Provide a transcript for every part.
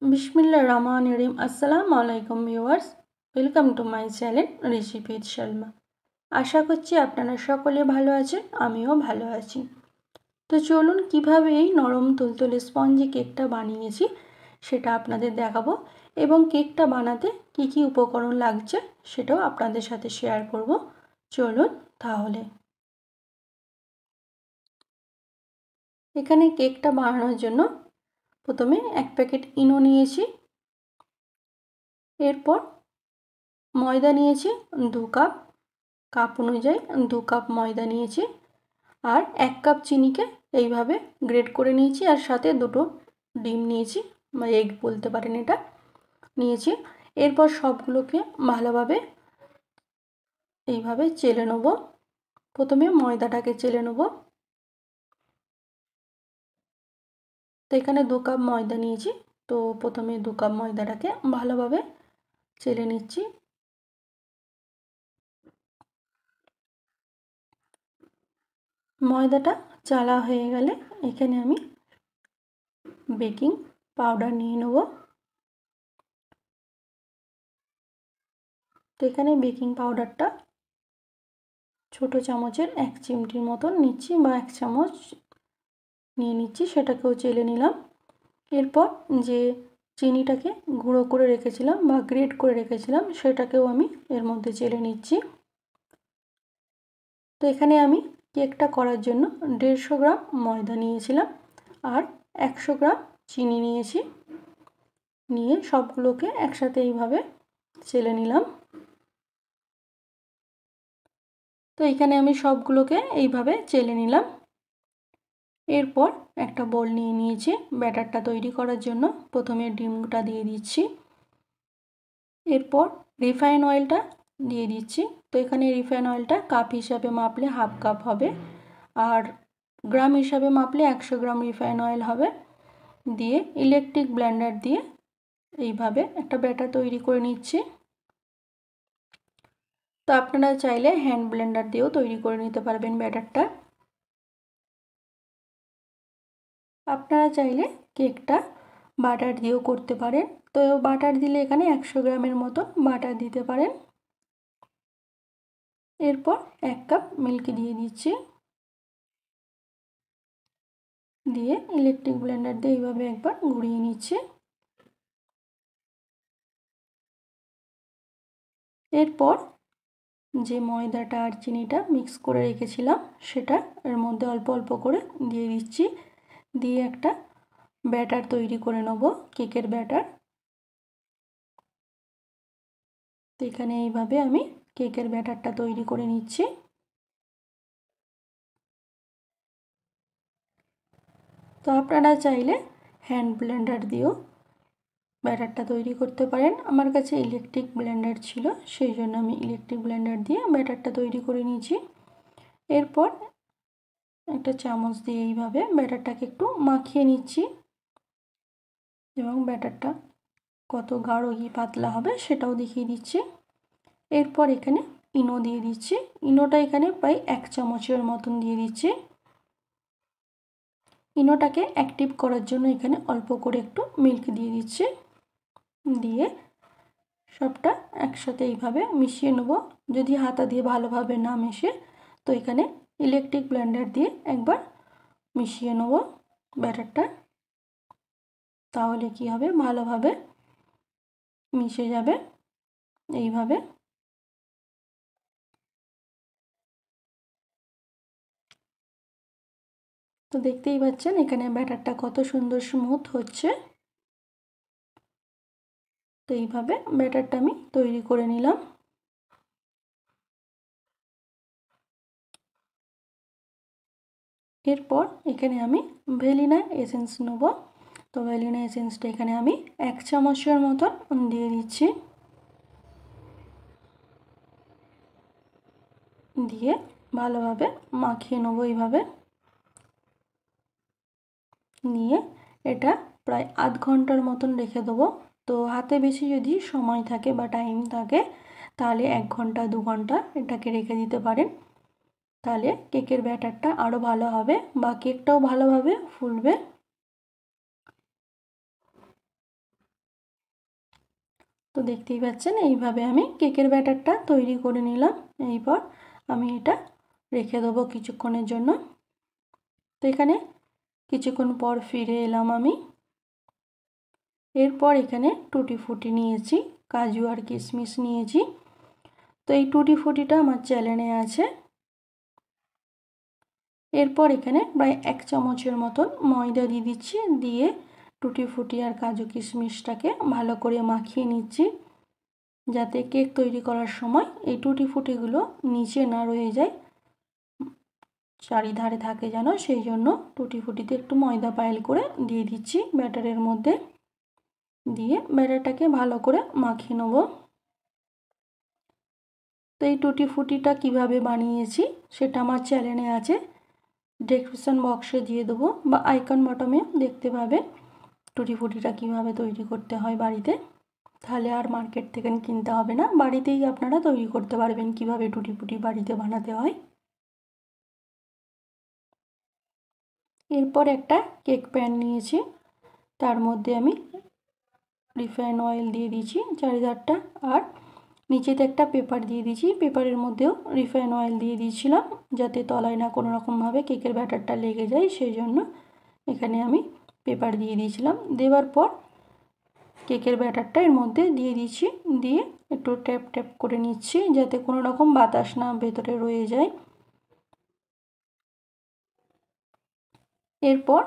বিসমিল্লাহির রহমানির রহিম। আসসালামু আলাইকুম viewers, welcome to my channel recipe with Salma. আশা করছি আপনারা সকলে ভালো আছেন, আমিও ভালো আছি। তো চলুন কিভাবে এই নরম তুলতুলে স্পঞ্জি কেকটা বানিয়েছি সেটা আপনাদের দেখাবো, এবং কেকটা বানাতে কি কি উপকরণ লাগছে সেটাও আপনাদের সাথে শেয়ার করব। চলুন তাহলে। এখানে কেকটা বানানোর জন্য প্রথমে 1 প্যাকেট ইনো নিয়েছি, এরপর ময়দা নিয়েছি 2 কাপ, কাপ অনুযায়ী 2 কাপ ময়দা নিয়েছি, আর 1 কাপ চিনিকে এইভাবে গ্রেট করে নিয়েছি, আর সাথে 2টো ডিম নিয়েছি, এগ বলতে পারেন এটা, নিয়েছি। এরপর সবগুলোকে ভালোভাবে এইভাবে চেলে নেব। প্রথমে ময়দাটাকে চেলে নেব। তো এখানে 2 কাপ ময়দা নিয়েছি, তো প্রথমে 2 কাপ ময়দাটাকে ভালোভাবে চেলে নিচ্ছি। ময়দাটা চালা হয়ে গেলে এখানে আমি বেকিং পাউডার নিয়ে নেব। তো এখানে বেকিং পাউডারটা ছোটো চামচের 1 চিমটির মতন নিচ্ছি, বা 1 চামচ নিয়ে নিচ্ছি, সেটাকেও চেলে নিলাম। এরপর যে চিনিটাকে গুঁড়ো করে রেখেছিলাম বা গ্রেট করে রেখেছিলাম সেটাকেও আমি এর মধ্যে চেলে নিচ্ছি। তো এখানে আমি কেকটা করার জন্য 150 গ্রাম ময়দা নিয়েছিলাম আর 100 গ্রাম চিনি নিয়েছি, নিয়ে সবগুলোকে একসাথে এইভাবে চেলে নিলাম। তো এখানে আমি সবগুলোকে এইভাবে চেলে নিলাম। এরপর একটা বোল নিয়ে নিয়েছি ব্যাটারটা তৈরি করার জন্য। প্রথমে ডিমটা দিয়ে দিচ্ছি, এরপর রিফাইন অয়েলটা দিয়ে দিচ্ছি। তো এখানে রিফাইন অয়েলটা কাপ হিসাবে মাপলে 1/2 কাপ হবে, আর গ্রাম হিসাবে মাপলে 100 গ্রাম রিফাইন অয়েল হবে। দিয়ে ইলেকট্রিক ব্লেন্ডার দিয়ে এইভাবে একটা ব্যাটার তৈরি করে নিচ্ছি। তো আপনারা চাইলে হ্যান্ড ব্লেন্ডার দিয়েও তৈরি করে নিতে পারবেন ব্যাটারটা। আপনারা চাইলে কেকটা বাটার দিয়েও করতে পারেন। তো বাটার দিলে এখানে 100 গ্রামের মতো বাটার দিতে পারেন। এরপর 1 কাপ মিল্ক দিয়ে দিচ্ছি, দিয়ে ইলেকট্রিক ব্লেন্ডার দিয়ে এইভাবে একবার ঘুরিয়ে নিচ্ছি। এরপর যে ময়দাটা আর চিনিটা মিক্স করে রেখেছিলাম সেটা এর মধ্যে অল্প অল্প করে দিয়ে দিচ্ছি, দিয়ে একটা ব্যাটার তৈরি করে নেব, কেকের ব্যাটার। তো এখানে এইভাবে আমি কেকের ব্যাটারটা তৈরি করে নিচ্ছি। তো আপনারা চাইলে হ্যান্ড ব্লেন্ডার দিয়েও ব্যাটারটা তৈরি করতে পারেন। আমার কাছে ইলেকট্রিক ব্লেন্ডার ছিল, সেই জন্য আমি ইলেকট্রিক ব্লেন্ডার দিয়ে ব্যাটারটা তৈরি করে নিয়েছি। এরপর একটা চামচ দিয়ে এইভাবে ব্যাটারটাকে একটু মাখিয়ে নিচ্ছি, এবং ব্যাটারটা কত গাঢ় কি পাতলা হবে সেটাও দেখিয়ে দিচ্ছি। এরপর এখানে ইনো দিয়ে দিচ্ছি। ইনোটা এখানে প্রায় 1 চামচের মতন দিয়ে দিচ্ছি। ইনোটাকে অ্যাক্টিভ করার জন্য এখানে অল্প করে একটু মিল্ক দিয়ে দিচ্ছি, দিয়ে সবটা একসাথে এইভাবে মিশিয়ে নেব। যদি হাতা দিয়ে ভালোভাবে না মেশে, তো এখানে ইলেকট্রিক ব্লেন্ডার দিয়ে একবার মিশিয়ে নেব ব্যাটারটা, তাহলে কি হবে, ভালোভাবে মিশে যাবে এইভাবে। তো দেখতেই পাচ্ছেন এখানে ব্যাটারটা কত সুন্দর স্মুথ হচ্ছে। তো এইভাবে ব্যাটারটা আমি তৈরি করে নিলাম। এরপর এখানে আমি ভ্যানিলা এসেন্স নেব। তো ভ্যানিলা এসেন্সটা এখানে আমি 1 চামচের মতো দিয়ে দিচ্ছি, দিয়ে ভালোভাবে মাখিয়ে নেব এইভাবে। নিয়ে এটা প্রায় আধ ঘন্টার মতন রেখে দেবো। তো হাতে বেশি যদি সময় থাকে বা টাইম থাকে তাহলে 1 ঘন্টা 2 ঘন্টা এটাকে রেখে দিতে পারেন, তাহলে কেকের ব্যাটারটা আরও ভালো হবে বা কেকটাও ভালোভাবে ফুলবে। তো দেখতেই পাচ্ছেন এইভাবে আমি কেকের ব্যাটারটা তৈরি করে নিলাম। এরপর আমি এটা রেখে দেবো কিছুক্ষণের জন্য। তো এখানে কিছুক্ষণ পর ফিরে এলাম আমি। এরপর এখানে টুটি ফুটি নিয়েছি, কাজু আর কিশমিশ নিয়েছি। তো এই টুটি ফুটিটা আমার চ্যানেলে আছে। এরপর এখানে প্রায় 1 চামচের মতন ময়দা দিয়ে দিচ্ছি, দিয়ে টুটি ফুটি আর কাজু কিশমিশটাকে ভালো করে মাখিয়ে নিচ্ছি, যাতে কেক তৈরি করার সময় এই টুটি ফুটিগুলো নিচে না রয়ে যায়, চারিধারে থাকে যেন, সেই জন্য টুটি ফুটিতে একটু ময়দা পাইল করে দিয়ে দিচ্ছি ব্যাটারের মধ্যে। দিয়ে ব্যাটারটাকে ভালো করে মাখিয়ে নেব। তো এই টুটি ফুটিটা কীভাবে বানিয়েছি সেটা আমার চ্যানেলে আছে, ডেসক্রিপশন বক্সে দিয়ে দেবো বা আইকন বটমেও দেখতে পাবে টুটি ফুটিটা কীভাবে তৈরি করতে হয় বাড়িতে। তাহলে আর মার্কেট থেকে কিনতে হবে না, বাড়িতেই আপনারা তৈরি করতে পারবেন কীভাবে টুটি ফুটি বাড়িতে বানাতে হয়। এরপর একটা কেক প্যান নিয়েছি, তার মধ্যে আমি রিফাইন অয়েল দিয়ে দিয়েছি চারিধারটা, আর নিচেতে একটা পেপার দিয়ে দিয়েছি, পেপারের মধ্যেও রিফাইন অয়েল দিয়ে দিয়েছিলাম যাতে তলায় না কোনো রকমভাবে কেকের ব্যাটারটা লেগে যায়, সেই জন্য এখানে আমি পেপার দিয়ে দিয়েছিলাম। দেওয়ার পর কেকের ব্যাটারটা এর মধ্যে দিয়ে দিচ্ছি, দিয়ে একটু ট্যাপ ট্যাপ করে নিচ্ছি যাতে কোনো রকম বাতাস না ভেতরে রয়ে যায়। এরপর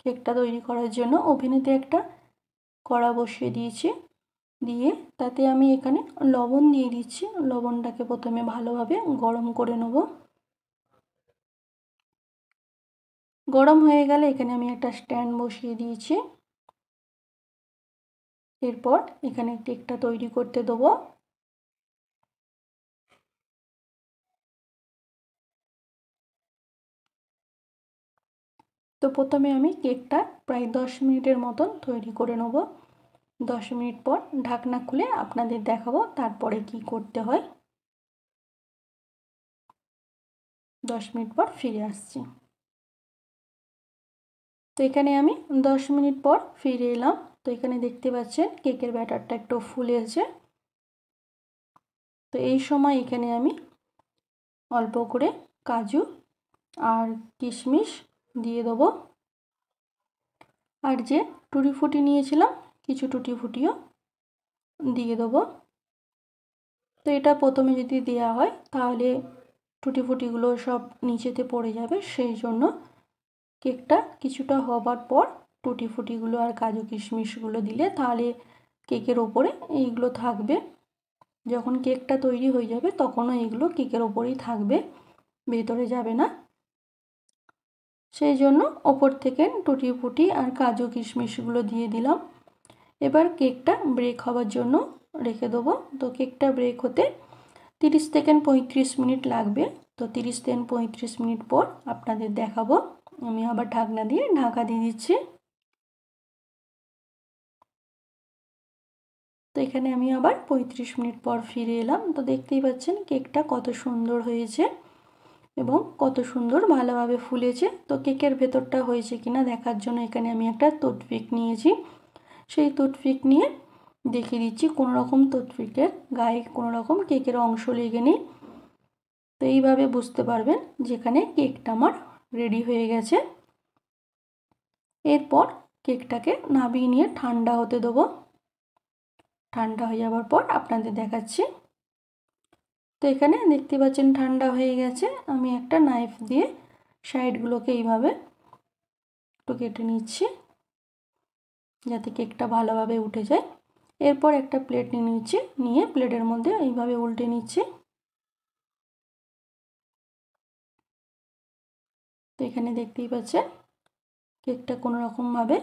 কেকটা তৈরি করার জন্য ওভেনেতে একটা কড়া বসিয়ে দিয়েছি, দিয়ে তাতে আমি এখানে লবণ দিয়ে দিচ্ছি। লবণটাকে প্রথমে ভালোভাবে গরম করে নেব। গরম হয়ে গেলে এখানে আমি একটা স্ট্যান্ড বসিয়ে দিয়েছি। এরপর এখানে কেকটা তৈরি করতে দেবো। তো প্রথমে আমি কেকটা প্রায় 10 মিনিটের মতন তৈরি করে নেব। 10 মিনিট পর ঢাকনা খুলে আপনাদের দেখাবো তারপরে কি করতে হয়। 10 মিনিট পর ফিরে আসছি। তো এখানে আমি 10 মিনিট পর ফিরে এলাম। তো এখানে দেখতে পাচ্ছেন কেকের ব্যাটারটা একটু ফুলেছে। তো এই সময় এখানে আমি অল্প করে কাজু আর কিশমিশ দিয়ে দেবো, আর যে টুটি ফুটি নিয়েছিলাম কিছু টুটি ফুটিও দিয়ে দেবো। তো এটা প্রথমে যদি দেওয়া হয় তাহলে টুটি ফুটিগুলো সব নিচেতে পড়ে যাবে, সেই জন্য কেকটা কিছুটা হবার পর টুটি ফুটিগুলো আর কাজু কিশমিশগুলো দিলে তাহলে কেকের ওপরে এইগুলো থাকবে। যখন কেকটা তৈরি হয়ে যাবে তখনও এগুলো কেকের ওপরেই থাকবে, ভেতরে যাবে না, সেই জন্য ওপর থেকে টুটি ফুটি আর কাজু কিশমিশগুলো দিয়ে দিলাম। এবার কেকটা ব্রেক হওয়ার জন্য রেখে দেবো। তো কেকটা ব্রেক হতে 30 থেকে 35 মিনিট লাগবে। তো 30 থেকে 35 মিনিট পর আপনাদের দেখাবো। আমি আবার ঢাকনা দিয়ে ঢাকা দিয়ে দিচ্ছি। তো এখানে আমি আবার 35 মিনিট পর ফিরে এলাম। তো দেখতেই পাচ্ছেন কেকটা কত সুন্দর হয়েছে এবং কত সুন্দর ভালোভাবে ফুলেছে। তো কেকের ভেতরটা হয়েছে কিনা দেখার জন্য এখানে আমি একটা টুথপিক নিয়েছি, সেই টুথপিক নিয়ে দেখিয়ে দিচ্ছি কোনো রকম টুথপিকের গায়ে কোনো রকম কেকের অংশ লেগে নেই। তো এইভাবে বুঝতে পারবেন যেখানে কেকটা আমার রেডি হয়ে গেছে। এরপর কেকটাকে নামিয়ে নিয়ে ঠান্ডা হতে দেবো। ঠান্ডা হয়ে যাওয়ার পর আপনাদের দেখাচ্ছি। তো এখানে দেখতে পাচ্ছেন ঠান্ডা হয়ে গেছে। আমি একটা নাইফ দিয়ে সাইডগুলোকে এইভাবে একটু কেটে নিচ্ছি যাতে কেকটা ভালোভাবে উঠে যায়। এরপর একটা প্লেট নিয়ে নিচ্ছি, নিয়ে প্লেটের মধ্যে এইভাবে উল্টে নিচ্ছি। তো এখানে দেখতেই পাচ্ছেন কেকটা কোনো রকমভাবে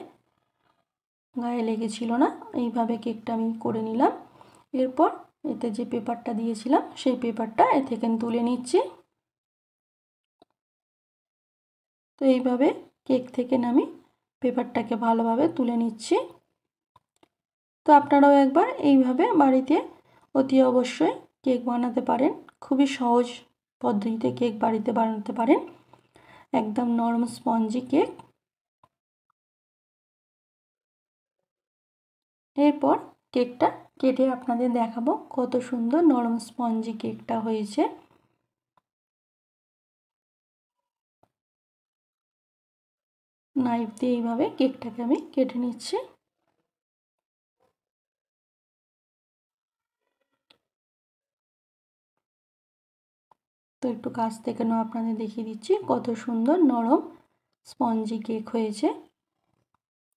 গায়ে লেগেছিল না, এইভাবে কেকটা আমি করে নিলাম। এরপর এতে যে পেপারটা দিয়েছিলাম সেই পেপারটা এ থেকে তুলে নিচ্ছি। তো এইভাবে কেক থেকে আমি পেপারটাকে ভালোভাবে তুলে নিচ্ছি। তো আপনারাও একবার এইভাবে বাড়িতে অতি অবশ্যই কেক বানাতে পারেন। খুবই সহজ পদ্ধতিতে কেক বাড়িতে বানাতে পারেন, একদম নরম স্পঞ্জি কেক। এরপর কেকটা কেটে আপনাদের দেখাবো কত সুন্দর নরম স্পঞ্জি কেকটা হয়েছে। নাইফ দিয়ে এইভাবে কেকটাকে আমি কেটে নিচ্ছি। তো একটু কাছ থেকে আপনাদের দেখিয়ে দিচ্ছি কত সুন্দর নরম স্পঞ্জি কেক হয়েছে।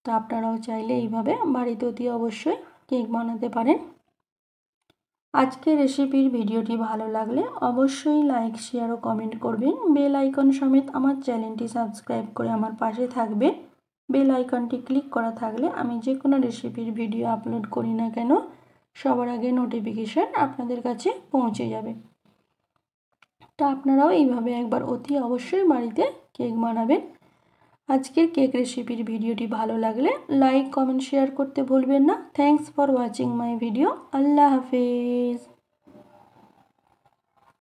তো আপনারাও চাইলে এইভাবে বাড়িতে অতি অবশ্যই কেক বানাতে পারেন। আজকের রেসিপির ভিডিওটি ভালো লাগলে অবশ্যই লাইক, শেয়ার ও কমেন্ট করবেন। বেল আইকন সমেত আমার চ্যানেলটি সাবস্ক্রাইব করে আমার পাশে থাকবেন। বেল আইকনটি ক্লিক করা থাকলে আমি যে কোনো রেসিপির ভিডিও আপলোড করি না কেন সবার আগে নোটিফিকেশান আপনাদের কাছে পৌঁছে যাবে। তো আপনারাও এইভাবে একবার অতি অবশ্যই বাড়িতে কেক বানাবেন। আজকের কেক রেসিপির ভিডিওটি ভালো লাগলে লাইক, কমেন্ট, শেয়ার করতে ভুলবেন না। Thanks for watching my video. আল্লাহ হাফেজ।